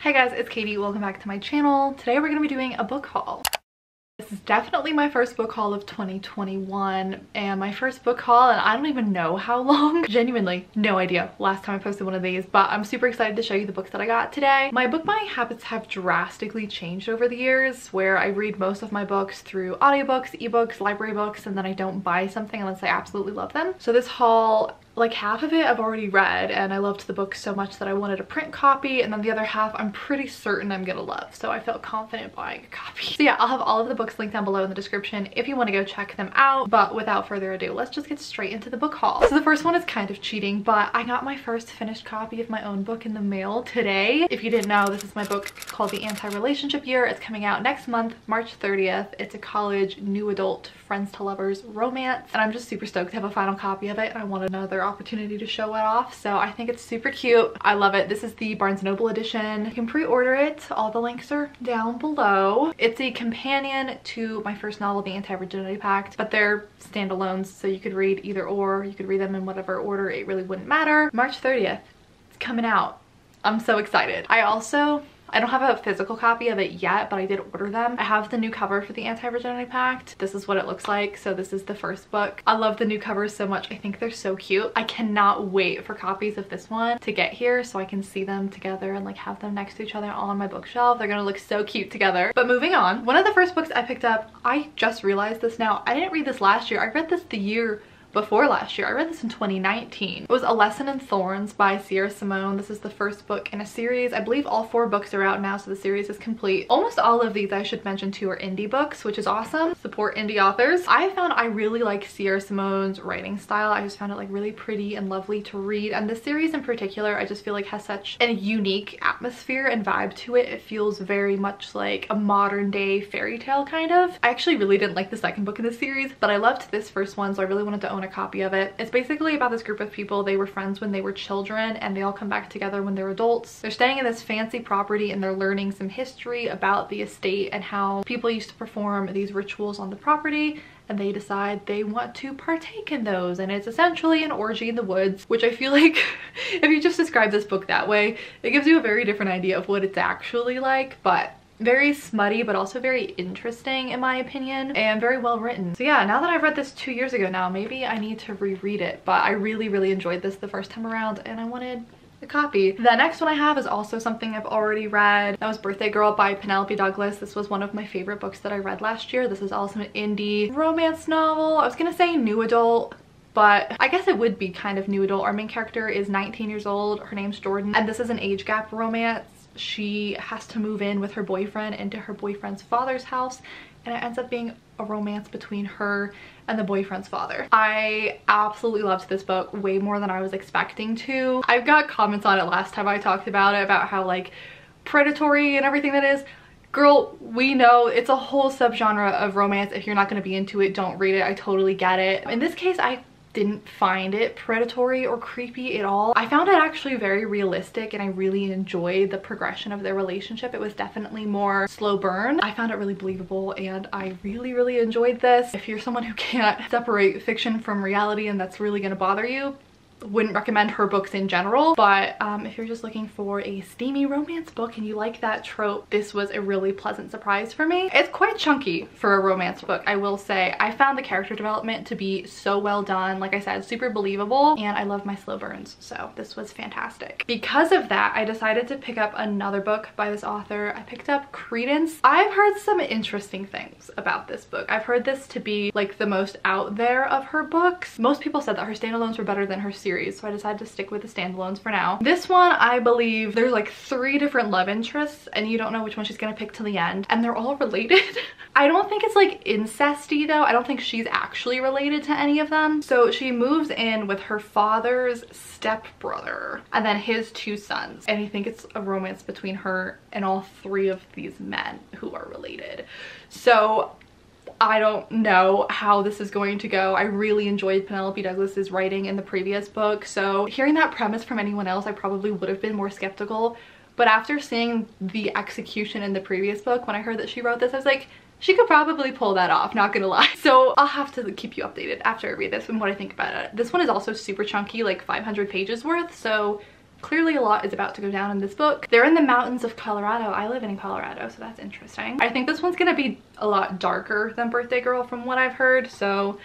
Hey guys, it's Katie. Welcome back to my channel. Today we're going to be doing a book haul. This is definitely my first book haul of 2021 and my first book haul, and I don't even know how long. Genuinely no idea last time I posted one of these, but I'm super excited to show you the books that I got today. My book buying habits have drastically changed over the years, where I read most of my books through audiobooks, ebooks, library books, and then I don't buy something unless I absolutely love them. So this haul, like half of it I've already read and I loved the book so much that I wanted a print copy, and then the other half I'm pretty certain I'm gonna love, so I felt confident buying a copy. So yeah, I'll have all of the books linked down below in the description if you want to go check them out, but without further ado, let's just get straight into the book haul. So the first one is kind of cheating, but I got my first finished copy of my own book in the mail today. If you didn't know, this is my book called The Anti-Relationship Year. It's coming out next month, March 30th. It's a college new adult friends to lovers romance, and I'm just super stoked to have a final copy of it, and I want another opportunity to show it off, so I think it's super cute. I love it. This is the Barnes & Noble edition. You can pre-order it. All the links are down below. It's a companion to my first novel, The Anti-Virginity Pact, but they're standalones, so you could read either or. You could read them in whatever order. It really wouldn't matter. March 30th. It's coming out. I'm so excited. I don't have a physical copy of it yet, but I did order them. I have the new cover for the Anti-Virginity Pact. This is what it looks like. So this is the first book. I love the new covers so much. I think they're so cute. I cannot wait for copies of this one to get here so I can see them together and like have them next to each other all on my bookshelf. They're gonna look so cute together. But moving on, one of the first books I picked up, I just realized this now. I didn't read this last year. I read this the year before last year. I read this in 2019. It was A Lesson in Thorns by Sierra Simone. This is the first book in a series. I believe all 4 books are out now, so the series is complete. Almost all of these, I should mention too, are indie books, which is awesome. Support indie authors. I found I really like Sierra Simone's writing style. I just found it like really pretty and lovely to read, and this series in particular I just feel like has such a unique atmosphere and vibe to it. It feels very much like a modern day fairy tale kind of. I actually really didn't like the second book in the series, but I loved this first one, so I really wanted to own a copy of it. It's basically about this group of people. They were friends when they were children and they all come back together when they're adults. They're staying in this fancy property and they're learning some history about the estate and how people used to perform these rituals on the property, and they decide they want to partake in those, and it's essentially an orgy in the woods, which I feel like if you just describe this book that way, it gives you a very different idea of what it's actually like. But very smutty, but also very interesting in my opinion, and very well written. So yeah, now that I've read this 2 years ago now, maybe I need to reread it, but I really enjoyed this the first time around and I wanted a copy. The next one I have is also something I've already read. That was Birthday Girl by Penelope Douglas. This was one of my favorite books that I read last year. This is also an indie romance novel. I was gonna say new adult, but I guess it would be kind of new adult. Our main character is 19 years old. Her name's Jordan, and this is an age gap romance. She has to move in with her boyfriend into her boyfriend's father's house, and it ends up being a romance between her and the boyfriend's father. I absolutely loved this book way more than I was expecting to. I've got comments on it last time I talked about it, about how like predatory and everything that is. Girl, we know it's a whole subgenre of romance. If you're not going to be into it, don't read it. I totally get it. In this case, I didn't find it predatory or creepy at all. I found it actually very realistic, and I really enjoyed the progression of their relationship. It was definitely more slow burn. I found it really believable, and I really enjoyed this. If you're someone who can't separate fiction from reality and that's really gonna bother you, wouldn't recommend her books in general, but if you're just looking for a steamy romance book and you like that trope, this was a really pleasant surprise for me. It's quite chunky for a romance book, I will say. I found the character development to be so well done. Like I said, super believable, and I love my slow burns, so this was fantastic. Because of that, I decided to pick up another book by this author. I picked up Credence. I've heard some interesting things about this book. I've heard this to be like the most out there of her books. Most people said that her standalones were better than her series, so I decided to stick with the standalones for now. This one, I believe there's like 3 different love interests, and you don't know which one she's gonna pick till the end, and they're all related. I don't think it's like incesty though. I don't think she's actually related to any of them. So she moves in with her father's stepbrother and then his 2 sons, and I think it's a romance between her and all 3 of these men who are related. So I don't know how this is going to go. I really enjoyed Penelope Douglas's writing in the previous book, so hearing that premise from anyone else, I probably would have been more skeptical. But after seeing the execution in the previous book, when I heard that she wrote this, I was like, she could probably pull that off, not gonna lie. So I'll have to keep you updated after I read this and what I think about it. This one is also super chunky, like 500 pages worth, so Clearly a lot is about to go down in this book. They're in the mountains of Colorado. I live in Colorado, so that's interesting. I think this one's gonna be a lot darker than Birthday Girl from what I've heard, so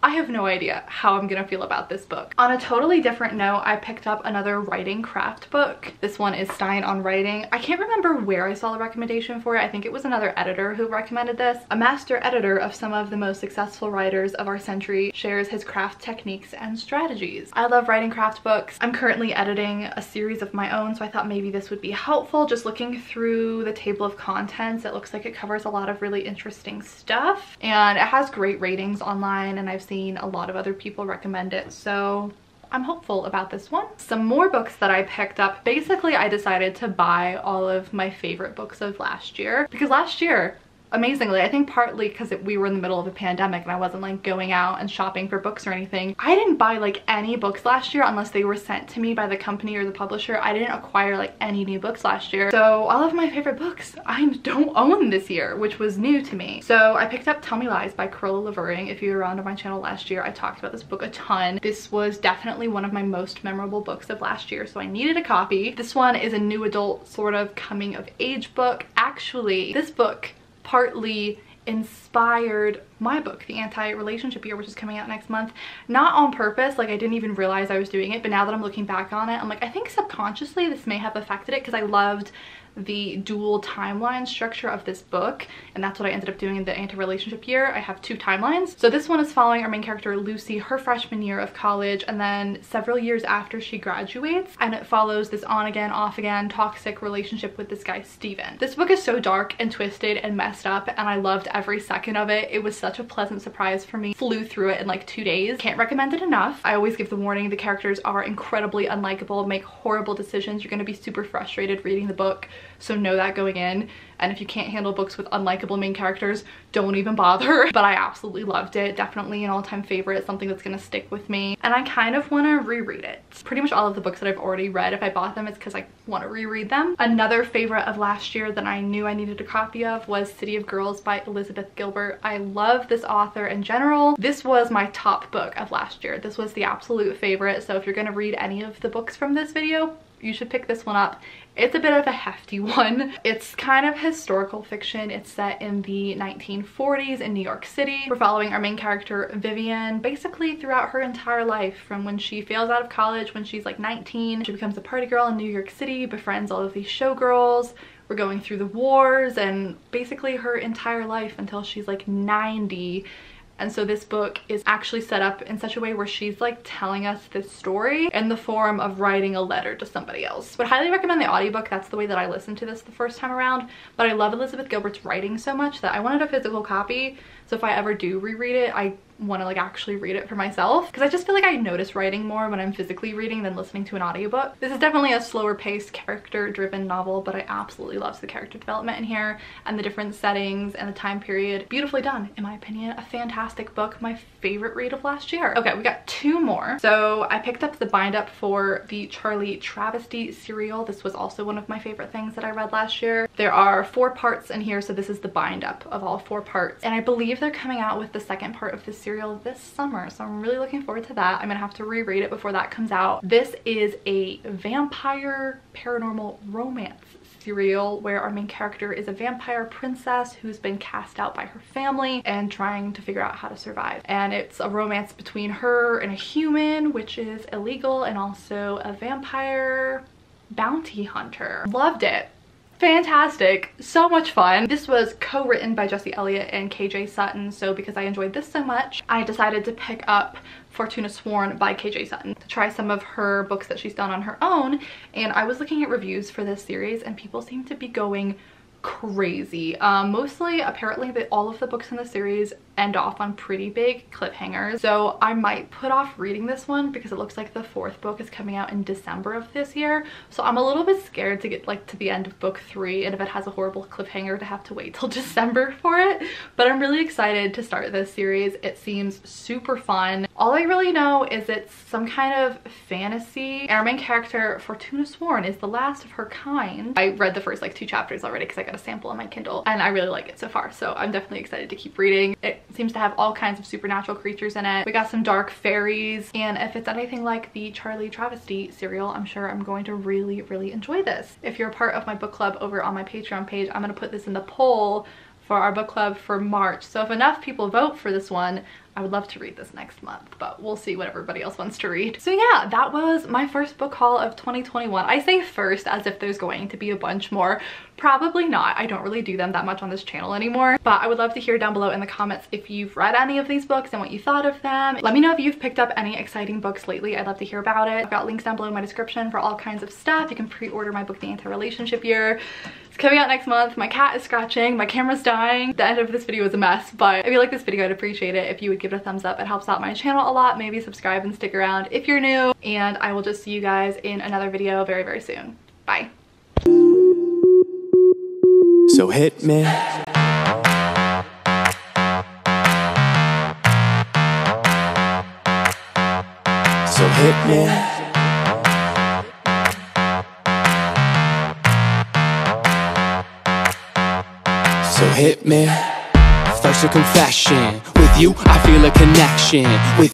I have no idea how I'm gonna feel about this book. On a totally different note, I picked up another writing craft book. This one is Stein on Writing. I can't remember where I saw the recommendation for it. I think it was another editor who recommended this. A master editor of some of the most successful writers of our century shares his craft techniques and strategies. I love writing craft books. I'm currently editing a series of my own, so I thought maybe this would be helpful. Just looking through the table of contents, it looks like it covers a lot of really interesting stuff, and it has great ratings online, and I've seen a lot of other people recommend it, so I'm hopeful about this one. Some more books that I picked up. Basically, I decided to buy all of my favorite books of last year, because last year, amazingly, I think partly because we were in the middle of a pandemic and I wasn't like going out and shopping for books or anything, I didn't buy like any books last year unless they were sent to me by the company or the publisher. I didn't acquire like any new books last year, so all of my favorite books I don't own this year, which was new to me. So I picked up Tell Me Lies by Carla Levering. If you were around on my channel last year, I talked about this book a ton. This was definitely one of my most memorable books of last year, so I needed a copy. This one is a new adult sort of coming of age book. Actually, this book partly inspired my book, The Anti-Relationship Year, which is coming out next month. Not on purpose, like I didn't even realize I was doing it, but now that I'm looking back on it, I'm like, I think subconsciously this may have affected it because I loved the dual timeline structure of this book, and that's what I ended up doing in The Anti-Relationship Year. I have two timelines. So this one is following our main character Lucy, her freshman year of college, and then several years after she graduates, and it follows this on again, off again toxic relationship with this guy Steven. This book is so dark and twisted and messed up, and I loved every second of it. It was such a pleasant surprise for me. Flew through it in like 2 days. Can't recommend it enough. I always give the warning, the characters are incredibly unlikable, make horrible decisions. You're gonna be super frustrated reading the book, so know that going in. And if you can't handle books with unlikable main characters, don't even bother. But I absolutely loved it. Definitely an all-time favorite, something that's gonna stick with me. And I kind of want to reread it. Pretty much all of the books that I've already read, if I bought them, it's because I want to reread them. Another favorite of last year that I knew I needed a copy of was City of Girls by Elizabeth Gilbert. I love this author in general. This was my top book of last year. This was the absolute favorite. So if you're gonna read any of the books from this video, you should pick this one up. It's a bit of a hefty one. It's kind of historical fiction. It's set in the 1940s in New York City. We're following our main character Vivian basically throughout her entire life, from when she fails out of college when she's like 19. She becomes a party girl in New York City, befriends all of these showgirls. We're going through the wars and basically her entire life until she's like 90. And so this book is actually set up in such a way where she's like telling us this story in the form of writing a letter to somebody else. Would highly recommend the audiobook. That's the way that I listened to this the first time around. But I love Elizabeth Gilbert's writing so much that I wanted a physical copy. So if I ever do reread it, I want to like actually read it for myself, because I just feel like I notice writing more when I'm physically reading than listening to an audiobook. This is definitely a slower paced, character driven novel, but I absolutely love the character development in here and the different settings and the time period. Beautifully done, in my opinion. A fantastic book, my favorite read of last year. Okay, we got two more. So I picked up the bind-up for the Charlie Travesty serial. This was also one of my favorite things that I read last year. There are 4 parts in here, so this is the bind-up of all 4 parts, and I believe they're coming out with the second part of this serial this summer, so I'm really looking forward to that. I'm gonna have to reread it before that comes out. This is a vampire paranormal romance serial where our main character is a vampire princess who's been cast out by her family and trying to figure out how to survive. And it's a romance between her and a human, which is illegal, and also a vampire bounty hunter. Loved it. Fantastic, so much fun. This was co-written by Jesse Elliott and KJ Sutton, so because I enjoyed this so much, I decided to pick up Fortuna Sworn by KJ Sutton to try some of her books that she's done on her own. And I was looking at reviews for this series and people seem to be going crazy. Mostly apparently that all of the books in the series end off on pretty big cliffhangers, so I might put off reading this one because it looks like the 4th book is coming out in December of this year, so I'm a little bit scared to get like to the end of book 3 and if it has a horrible cliffhanger to have to wait till December for it. But I'm really excited to start this series. It seems super fun. All I really know is it's some kind of fantasy, and our main character Fortuna Sworn is the last of her kind. I read the first like 2 chapters already because I got a sample on my Kindle and I really like it so far, so I'm definitely excited to keep reading. It seems to have all kinds of supernatural creatures in it. We got some dark fairies, and if it's anything like the Charlie Travesty serial, I'm sure I'm going to really enjoy this. If you're a part of my book club over on my Patreon page, I'm going to put this in the poll for our book club for March. So if enough people vote for this one, I would love to read this next month, but we'll see what everybody else wants to read. So yeah, that was my first book haul of 2021. I say first as if there's going to be a bunch more. Probably not. I don't really do them that much on this channel anymore, but I would love to hear down below in the comments if you've read any of these books and what you thought of them. Let me know if you've picked up any exciting books lately. I'd love to hear about it. I've got links down below in my description for all kinds of stuff. You can pre-order my book, The Anti-Relationship Year. It's coming out next month. My cat is scratching. My camera's dying. The end of this video is a mess, but if you like this video, I'd appreciate it if you would give it a thumbs up. It helps out my channel a lot. Maybe subscribe and stick around if you're new, and I will just see you guys in another video very soon. Bye. So hit me. So hit me. So hit me. First a confession. With you, I feel a connection. With